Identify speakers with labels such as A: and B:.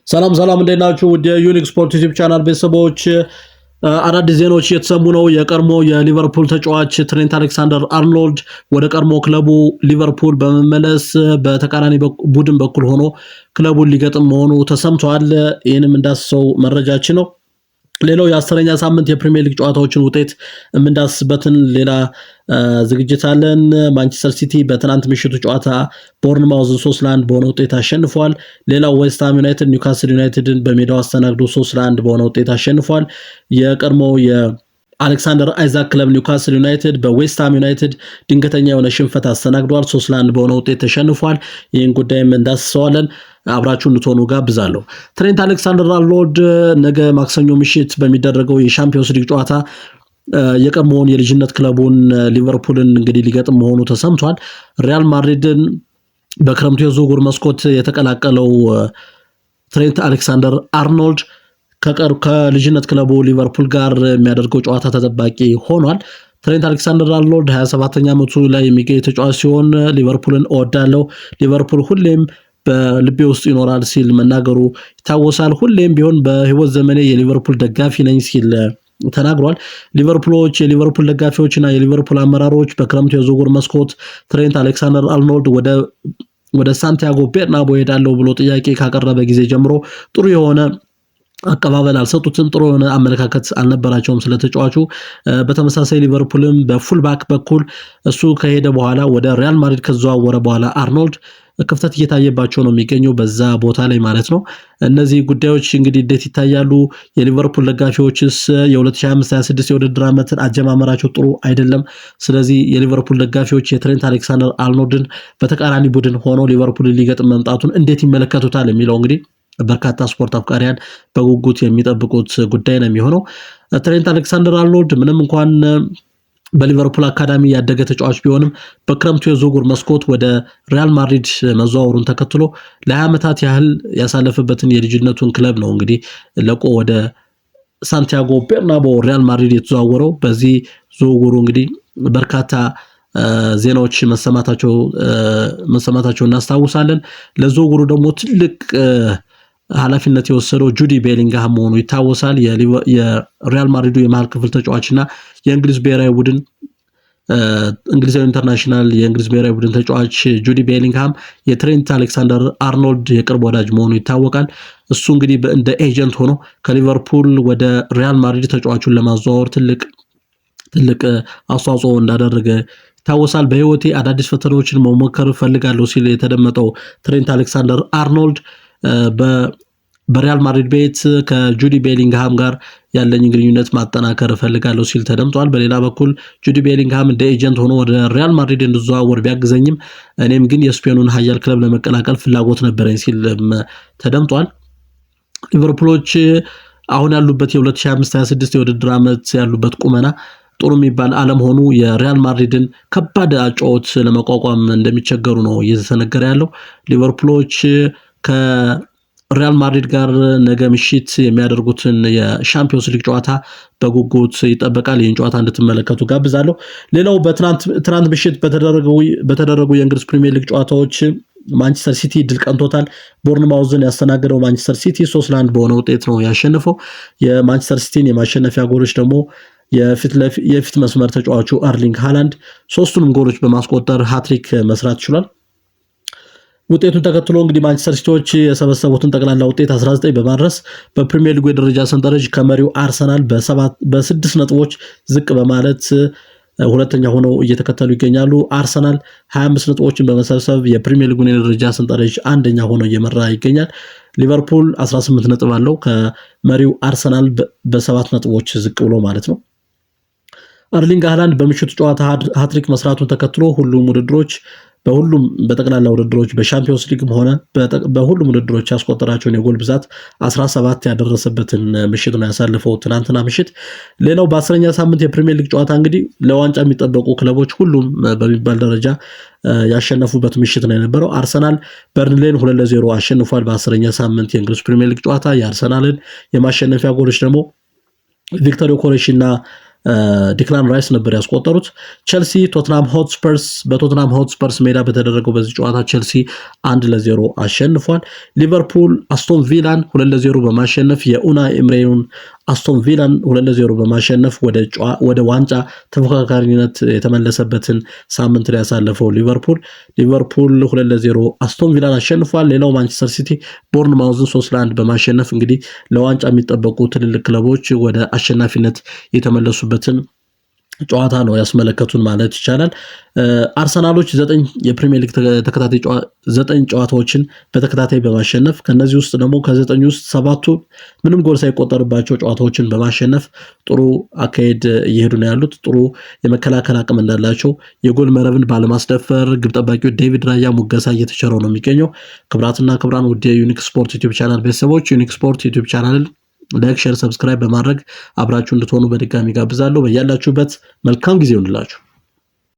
A: ሰላም ሰላም እንደናችሁ ወደ ዩኒክ ስፖርት ዩቲዩብ ቻናል ቤተሰቦች አዳዲስ ዜናዎች እየተሰሙ ነው። የቀድሞ የሊቨርፑል ተጫዋች ትሬንት አሌክሳንደር አርኖልድ ወደ ቀድሞ ክለቡ ሊቨርፑል በመመለስ በተቃራኒ ቡድን በኩል ሆኖ ክለቡን ሊገጥም መሆኑ ተሰምቷል። ይህንም እንዳስሰው መረጃችን ነው። ሌላው የ10ኛ ሳምንት የፕሪሚየር ሊግ ጨዋታዎችን ውጤት የምንዳስስበትን ሌላ ዝግጅት አለን። ማንቸስተር ሲቲ በትናንት ምሽቱ ጨዋታ ቦርንማውዝን 3-1 በሆነ ውጤት አሸንፏል። ሌላው ዌስትሃም ዩናይትድ ኒውካስል ዩናይትድን በሜዳው አስተናግዶ 3-1 በሆነ ውጤት አሸንፏል። የቀድሞው አሌክሳንደር አይዛክ ክለብ ኒውካስል ዩናይትድ በዌስትሃም ዩናይትድ ድንገተኛ የሆነ ሽንፈት አስተናግዷል። 3-1 በሆነ ውጤት ተሸንፏል። ይህን ጉዳይም እንዳስሰዋለን። አብራችሁ እንድትሆኑ ጋብዛለሁ። ትሬንት አሌክሳንደር አርኖልድ ነገ ማክሰኞ ምሽት በሚደረገው የሻምፒዮንስ ሊግ ጨዋታ የቀድሞውን የልጅነት ክለቡን ሊቨርፑልን እንግዲህ ሊገጥም መሆኑ ተሰምቷል። ሪያል ማድሪድን በክረምቱ የዝውውር መስኮት የተቀላቀለው ትሬንት አሌክሳንደር አርኖልድ ከልጅነት ክለቡ ሊቨርፑል ጋር የሚያደርገው ጨዋታ ተጠባቂ ሆኗል። ትሬንት አሌክሳንደር አርኖልድ 27ኛ ዓመቱ ላይ የሚገኝ ተጫዋች ሲሆን ሊቨርፑልን እወዳለሁ፣ ሊቨርፑል ሁሌም በልቤ ውስጥ ይኖራል ሲል መናገሩ ይታወሳል። ሁሌም ቢሆን በህይወት ዘመኔ የሊቨርፑል ደጋፊ ነኝ ሲል ተናግሯል። የሊቨርፑል ደጋፊዎችና የሊቨርፑል አመራሮች በክረምቱ የዝውውር መስኮት ትሬንት አሌክሳንደር አርኖልድ ወደ ሳንቲያጎ ቤርናቦ ሄዳለሁ ብሎ ጥያቄ ካቀረበ ጊዜ ጀምሮ ጥሩ የሆነ አቀባበል አልሰጡትም። ጥሩ የሆነ አመለካከት አልነበራቸውም ስለተጫዋቹ። በተመሳሳይ ሊቨርፑልም በፉልባክ በኩል እሱ ከሄደ በኋላ ወደ ሪያል ማድሪድ ከዘዋወረ በኋላ አርኖልድ ክፍተት እየታየባቸው ነው የሚገኘው በዛ ቦታ ላይ ማለት ነው። እነዚህ ጉዳዮች እንግዲህ እንዴት ይታያሉ? የሊቨርፑል ደጋፊዎችስ የ2025-26 የውድድር ዓመትን አጀማመራቸው ጥሩ አይደለም። ስለዚህ የሊቨርፑል ደጋፊዎች የትሬንት አሌክሳንደር አርኖልድን በተቃራኒ ቡድን ሆኖ ሊቨርፑልን ሊገጥም መምጣቱን እንዴት ይመለከቱታል የሚለው እንግዲህ በርካታ ስፖርት አፍቃሪያን በጉጉት የሚጠብቁት ጉዳይ ነው የሚሆነው። ትሬንት አሌክሳንደር አርኖልድ ምንም እንኳን በሊቨርፑል አካዳሚ ያደገ ተጫዋች ቢሆንም በክረምቱ የዝውውር መስኮት ወደ ሪያል ማድሪድ መዘዋወሩን ተከትሎ ለ20 ዓመታት ያህል ያሳለፈበትን የልጅነቱን ክለብ ነው እንግዲህ ለቆ ወደ ሳንቲያጎ ቤርናቦ ሪያል ማድሪድ የተዘዋወረው። በዚህ ዝውውሩ እንግዲህ በርካታ ዜናዎች መሰማታቸው እናስታውሳለን። ለዝውውሩ ደግሞ ትልቅ ኃላፊነት የወሰደው ጁዲ ቤሊንግሃም መሆኑ ይታወሳል። የሪያል ማድሪዱ የመሃል ክፍል ተጫዋችና የእንግሊዝ ብሔራዊ ቡድን እንግሊዛዊ ኢንተርናሽናል የእንግሊዝ ብሔራዊ ቡድን ተጫዋች ጁዲ ቤሊንግሃም የትሬንት አሌክሳንደር አርኖልድ የቅርብ ወዳጅ መሆኑ ይታወቃል። እሱ እንግዲህ እንደ ኤጀንት ሆኖ ከሊቨርፑል ወደ ሪያል ማድሪድ ተጫዋቹን ለማዘዋወር ትልቅ አስተዋጽኦ እንዳደረገ ይታወሳል። በህይወቴ አዳዲስ ፈተናዎችን መሞከር ፈልጋለሁ ሲል የተደመጠው ትሬንት አሌክሳንደር አርኖልድ በሪያል ማድሪድ ቤት ከጁዲ ቤሊንግሃም ጋር ያለኝ ግንኙነት ማጠናከር እፈልጋለሁ ሲል ተደምጧል። በሌላ በኩል ጁዲ ቤሊንግሃም እንደ ኤጀንት ሆኖ ወደ ሪያል ማድሪድ እንዲዘዋወር ቢያግዘኝም እኔም ግን የስፔኑን ኃያል ክለብ ለመቀላቀል ፍላጎት ነበረኝ ሲል ተደምጧል። ሊቨርፑሎች አሁን ያሉበት የ2025-26 የውድድር ዓመት ያሉበት ቁመና ጥሩ የሚባል አለመሆኑ የሪያል ማድሪድን ከባድ አጨዋወት ለመቋቋም እንደሚቸገሩ ነው እየተነገረ ያለው። ሊቨርፑሎች ከሪያል ማድሪድ ጋር ነገ ምሽት የሚያደርጉትን የሻምፒዮንስ ሊግ ጨዋታ በጉጉት ይጠበቃል። ይህን ጨዋታ እንድትመለከቱ ጋብዛለሁ። ሌላው በትናንት ምሽት በተደረጉ የእንግሊዝ ፕሪሚየር ሊግ ጨዋታዎች ማንቸስተር ሲቲ ድል ቀንቶታል። ቦርንማውዝን ያስተናገደው ማንቸስተር ሲቲ 3-1 በሆነ ውጤት ነው ያሸነፈው። የማንቸስተር ሲቲን የማሸነፊያ ጎሎች ደግሞ የፊት መስመር ተጫዋቹ አርሊንግ ሃላንድ ሶስቱንም ጎሎች በማስቆጠር ሃትሪክ መስራት ችሏል። ውጤቱን ተከትሎ እንግዲህ ማንቸስተር ሲቲዎች የሰበሰቡትን ጠቅላላ ውጤት 19 በማድረስ በፕሪሚየር ሊጉ የደረጃ ሰንጠረዥ ከመሪው አርሰናል በ6 ነጥቦች ዝቅ በማለት ሁለተኛ ሆነው እየተከተሉ ይገኛሉ። አርሰናል 25 ነጥቦችን በመሰብሰብ የፕሪሚየር ሊጉን የደረጃ ሰንጠረዥ አንደኛ ሆነው እየመራ ይገኛል። ሊቨርፑል 18 ነጥብ አለው ከመሪው አርሰናል በ7 ነጥቦች ዝቅ ብሎ ማለት ነው። አርሊንግ ሃላንድ በምሽቱ ጨዋታ ሃትሪክ መስራቱን ተከትሎ በሁሉም በጠቅላላ ውድድሮች በሻምፒዮንስ ሊግም ሆነ በሁሉም ውድድሮች ያስቆጠራቸውን የጎል ብዛት 17 ያደረሰበትን ምሽት ነው ያሳለፈው ትናንትና ምሽት። ሌላው በ10ኛ ሳምንት የፕሪሚየር ሊግ ጨዋታ እንግዲህ ለዋንጫ የሚጠበቁ ክለቦች ሁሉም በሚባል ደረጃ ያሸነፉበት ምሽት ነው የነበረው። አርሰናል በርንሌን 2-0 አሸንፏል። በ10ኛ ሳምንት የእንግሊዝ ፕሪሚየር ሊግ ጨዋታ የአርሰናልን የማሸነፊያ ጎሎች ደግሞ ቪክተር ዮኬሬሽ እና ዲክላን ራይስ ነበር ያስቆጠሩት። ቸልሲ ቶትናም ሆትስፐርስ በቶትናም ሆትስፐርስ ሜዳ በተደረገው በዚህ ጨዋታ ቸልሲ 1-0 አሸንፏል። ሊቨርፑል አስቶን ቪላን 2-0 በማሸነፍ የኡናይ ኤምሬውን አስቶን ቪላን 2-0 በማሸነፍ ወደ ዋንጫ ተፎካካሪነት የተመለሰበትን ሳምንት ላይ ያሳለፈው ሊቨርፑል 2-0 አስቶን ቪላን አሸንፏል። ሌላው ማንቸስተር ሲቲ ቦርንማውዝን 3-1 በማሸነፍ እንግዲህ ለዋንጫ የሚጠበቁ ትልልቅ ክለቦች ወደ አሸናፊነት የተመለሱበትን ጨዋታ ነው ያስመለከቱን ማለት ይቻላል። አርሰናሎች 9 የፕሪሚየር ሊግ ተከታታይ 9 ጨዋታዎችን በተከታታይ በማሸነፍ ከነዚህ ውስጥ ደግሞ ከ9 ውስጥ 7ቱ ምንም ጎል ሳይቆጠርባቸው ጨዋታዎችን በማሸነፍ ጥሩ አካሄድ እየሄዱ ነው ያሉት። ጥሩ የመከላከል አቅም እንዳላቸው የጎል መረብን ባለማስደፈር ግብ ጠባቂው ዴቪድ ራያ ሙገሳ እየተቸረው ነው የሚገኘው። ክብራትና ክብራን ውድ የዩኒክ ስፖርት ዩቲዩብ ቻናል ቤተሰቦች ዩኒክ ስፖርት ዩቲዩብ ቻናልን ላይክ፣ ሼር፣ ሰብስክራይብ በማድረግ አብራችሁ እንድትሆኑ በድጋሚ ጋብዛለሁ። በያላችሁበት መልካም ጊዜ ይሁንላችሁ።